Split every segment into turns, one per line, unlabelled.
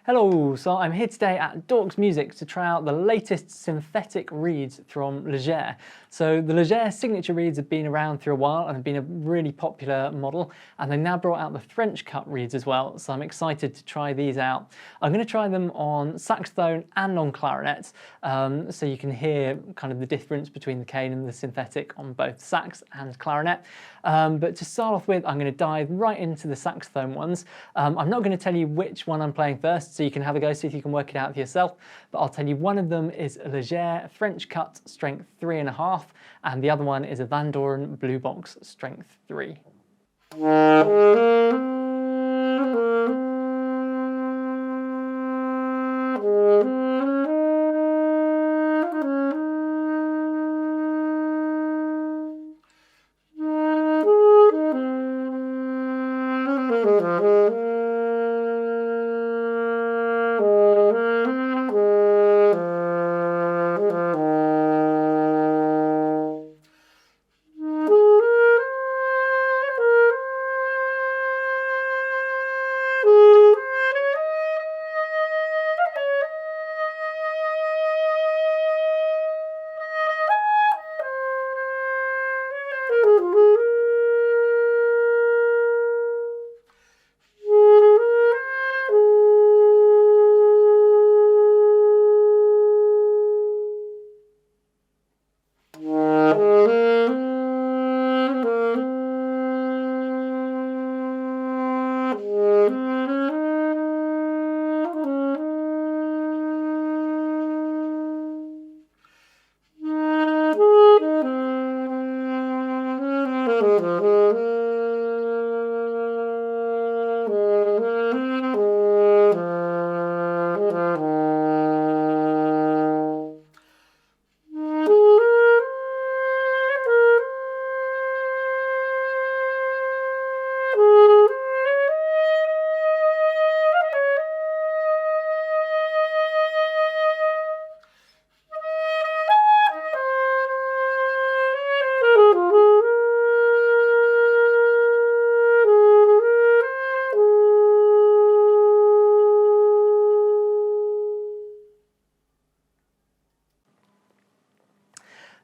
Hello, so I'm here today at Dorks Music to try out the latest synthetic reeds from Legere. So the Legere signature reeds have been around for a while and have been a really popular model, and they now brought out the French cut reeds as well, so I'm excited to try these out. I'm going to try them on saxophone and on clarinet, so you can hear kind of the difference between the cane and the synthetic on both sax and clarinet. But to start off with, I'm going to dive right into the saxophone ones. I'm not going to tell you which one I'm playing first, so you can have a go, see if you can work it out for yourself. But I'll tell you one of them is a Legere French Cut strength 3.5, and the other one is a Van Doren Blue Box strength 3.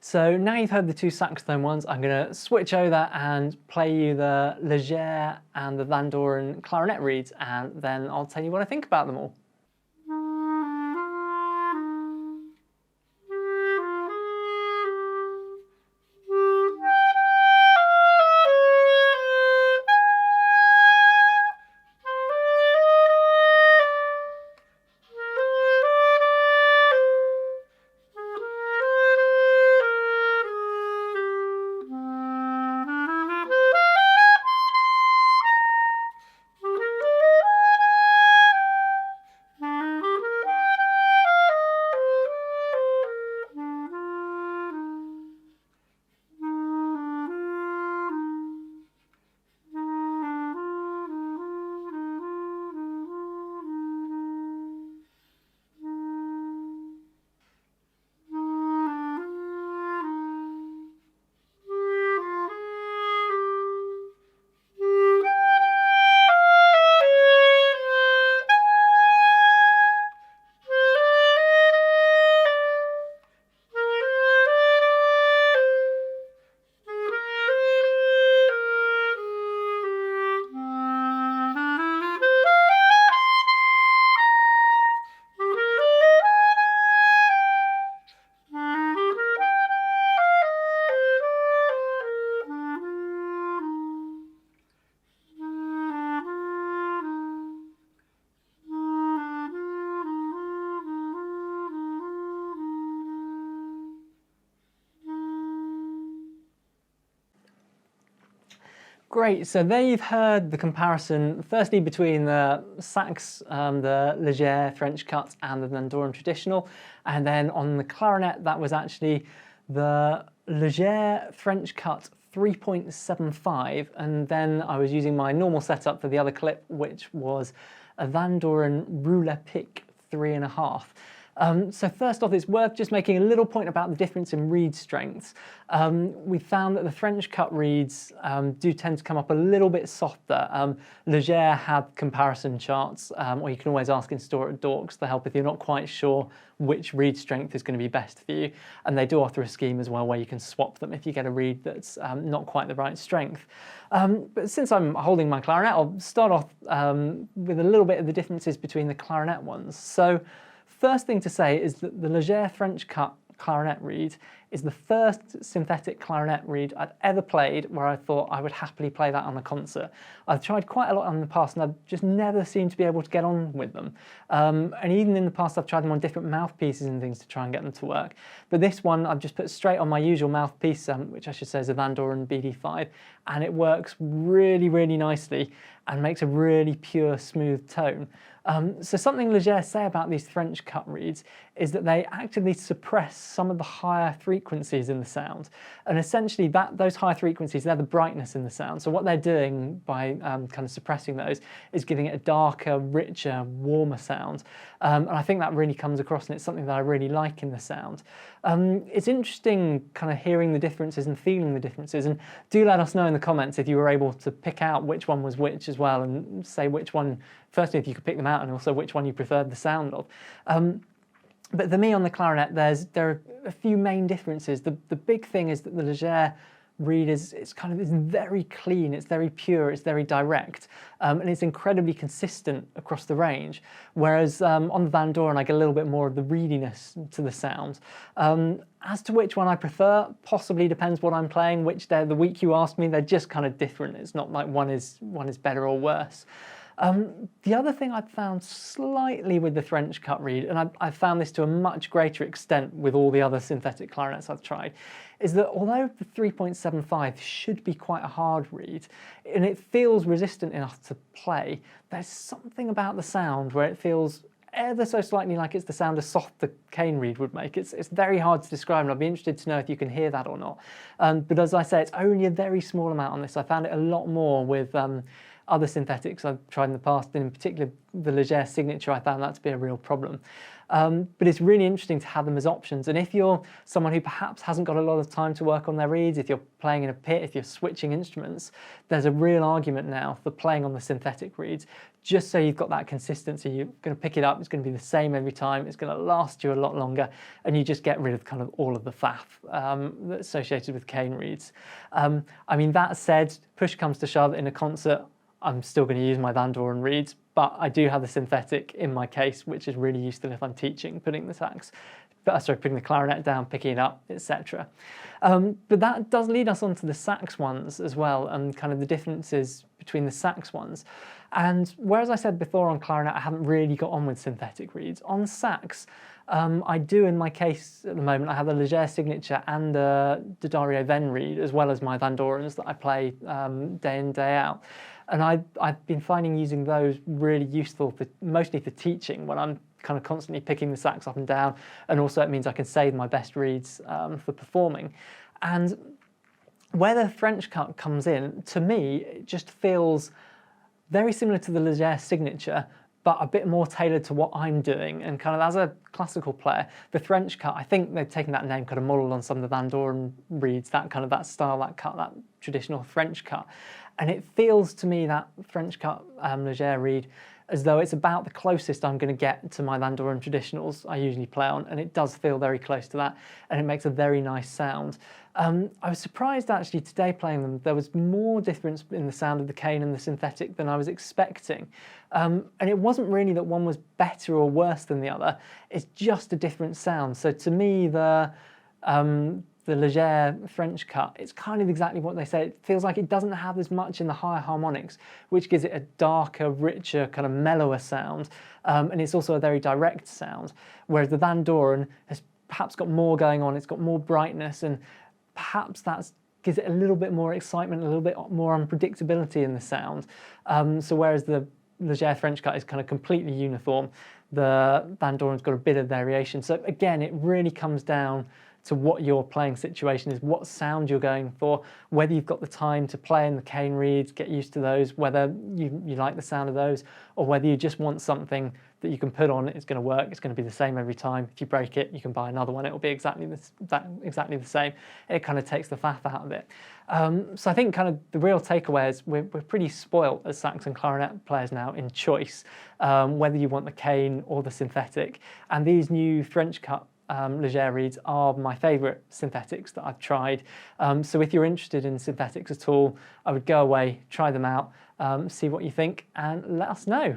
So now you've heard the two saxophone ones, I'm going to switch over and play you the Legere and the Van Doren clarinet reeds, and then I'll tell you what I think about them all. Great, so there you've heard the comparison, firstly between the sax, the Legere French Cut and the Van Doren Traditional, and then on the clarinet that was actually the Legere French Cut 3.75, and then I was using my normal setup for the other clip, which was a Van Doren Rouleau Pic 3.5. So first off, it's worth just making a little point about the difference in reed strengths. We found that the French cut reeds do tend to come up a little bit softer. Legere had comparison charts, or you can always ask in store at Dorks to help if you're not quite sure which reed strength is going to be best for you. And they do offer a scheme as well where you can swap them if you get a reed that's not quite the right strength. But since I'm holding my clarinet, I'll start off with a little bit of the differences between the clarinet ones. So first thing to say is that the Legere French Cut clarinet reed is the first synthetic clarinet reed I'd ever played where I thought I would happily play that on a concert. I've tried quite a lot in the past and I've just never seemed to be able to get on with them. And even in the past I've tried them on different mouthpieces and things to try and get them to work. But this one I've just put straight on my usual mouthpiece, which I should say is a Van Doren BD5, and it works really, really nicely and makes a really pure, smooth tone. So something Legere say about these French cut reeds is that they actively suppress some of the higher frequencies in the sound. And essentially those higher frequencies, they're the brightness in the sound. So what they're doing by kind of suppressing those is giving it a darker, richer, warmer sound. And I think that really comes across, and it's something that I really like in the sound. It's interesting kind of hearing the differences and feeling the differences, and do let us know in the comments if you were able to pick out which one was which as well, and say which one, firstly if you could pick them out, and also which one you preferred the sound of. But for me on the clarinet, there are a few main differences. The big thing is that the Legere reed it's very clean, it's very pure, it's very direct, and it's incredibly consistent across the range. Whereas on the Van Doren, I get a little bit more of the reediness to the sound. As to which one I prefer, possibly depends what I'm playing, which day of the week you ask me. They're just kind of different. It's not like one is better or worse. The other thing I've found slightly with the French cut reed, and I've found this to a much greater extent with all the other synthetic clarinets I've tried, is that although the 3.75 should be quite a hard reed, and it feels resistant enough to play, there's something about the sound where it feels ever so slightly like it's the sound a softer cane reed would make. It's very hard to describe, and I'd be interested to know if you can hear that or not. But as I say, it's only a very small amount on this. I found it a lot more with other synthetics I've tried in the past, and in particular the Legere Signature. I found that to be a real problem. But it's really interesting to have them as options, and if you're someone who perhaps hasn't got a lot of time to work on their reeds, if you're playing in a pit, if you're switching instruments, there's a real argument now for playing on the synthetic reeds, just so you've got that consistency. You're going to pick it up, it's going to be the same every time, it's going to last you a lot longer, and you just get rid of kind of all of the faff that's associated with cane reeds. I mean, that said, push comes to shove in a concert, I'm still going to use my Van Doren reeds, but I do have the synthetic in my case, which is really useful if I'm teaching, putting the clarinet down, picking it up, etc. But that does lead us on to the sax ones as well, and kind of the differences between the sax ones. And whereas I said before on clarinet, I haven't really got on with synthetic reeds, on sax, I do in my case at the moment. I have the Legere Signature and the Dario Venn reed, as well as my Van Dorens that I play day in, day out. And I've been finding using those really useful, mostly for teaching, when I'm kind of constantly picking the sax up and down, and also it means I can save my best reeds for performing. And where the French cut comes in, to me, it just feels very similar to the Legere Signature, but a bit more tailored to what I'm doing. And kind of as a classical player, the French cut, I think they've taken that name kind of modelled on some of the Van Doren reeds, that style, that cut, that traditional French cut. And it feels to me, that French cut Legere reed, as though it's about the closest I'm going to get to my Van Doren traditionals I usually play on, and it does feel very close to that, and it makes a very nice sound. I was surprised actually today playing them, there was more difference in the sound of the cane and the synthetic than I was expecting. And it wasn't really that one was better or worse than the other, it's just a different sound. So to me, the Legere French cut, it's kind of exactly what they say. It feels like it doesn't have as much in the higher harmonics, which gives it a darker, richer, kind of mellower sound. And it's also a very direct sound. Whereas the Van Doren has perhaps got more going on, it's got more brightness, and perhaps that gives it a little bit more excitement, a little bit more unpredictability in the sound. So whereas the Legere French cut is kind of completely uniform, the Van Doren's got a bit of variation. So again, it really comes down to what your playing situation is, what sound you're going for, whether you've got the time to play in the cane reeds, get used to those, whether you like the sound of those, or whether you just want something that you can put on, it's going to work, it's going to be the same every time. If you break it, you can buy another one, it'll be exactly the same. It kind of takes the faff out of it. So I think kind of the real takeaway is we're pretty spoilt as sax and clarinet players now in choice, whether you want the cane or the synthetic. And these new French cut Legere reeds are my favourite synthetics that I've tried. So if you're interested in synthetics at all, I would go away, try them out, see what you think, and let us know.